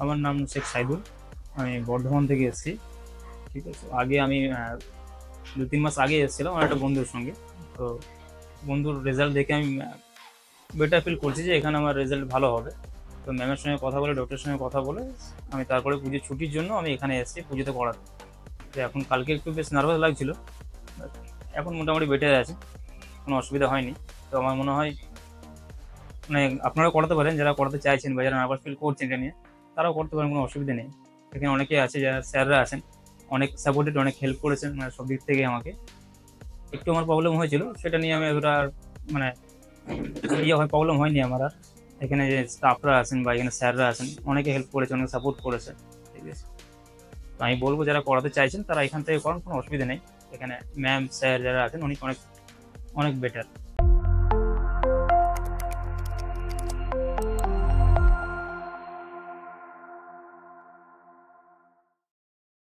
আমার নাম শেখ সাইদুল। আমি বর্ধমান থেকে এসেছি। ঠিক আছে, আগে আমি 2-3 মাস আগে এসেছিলাম আমার একটা বন্ধুর সঙ্গে। তো বন্ধুর রেজাল্ট দেখে আমি বেটার ফিল করছি যে এখানে আমার রেজাল্ট ভালো হবে। তো ম্যামের সঙ্গে কথা বলে, ডক্টরের সঙ্গে কথা বলে আমি তারপরে পুজোর ছুটির জন্য আমি এখানে এসেছি পুজোতে করাতে। তো এখন কালকে একটু বেশ নার্ভাস লাগছিল, এখন মোটামুটি বেটার আছে, কোনো অসুবিধা হয়নি। তো আমার মনে হয় মানে আপনারাও করাতে পারেন, যারা করাতে চাইছেন বা যারা নার্ভাস ফিল করছেন এটা নিয়ে, তারাও করতে পারেন, কোনো অসুবিধা নেই। এখানে অনেকে আছে যারা স্যাররা আছেন, অনেক সাপোর্টেড, অনেক হেল্প করেছেন মানে সব দিক থেকে আমাকে। একটু আমার প্রবলেম হয়েছিল, সেটা নিয়ে আমি এতটা মানে প্রবলেম হয়নি আমার আর। এখানে যে স্টাফরা আছেন বা এখানে স্যাররা আছেন অনেকে হেল্প করেছে, অনেক সাপোর্ট করেছে। ঠিক আছে, তো আমি বলবো যারা করাতে চাইছেন তারা এখান থেকে করান, কোনো অসুবিধা নেই। এখানে ম্যাম স্যার যারা আছেন অনেক অনেক অনেক বেটার।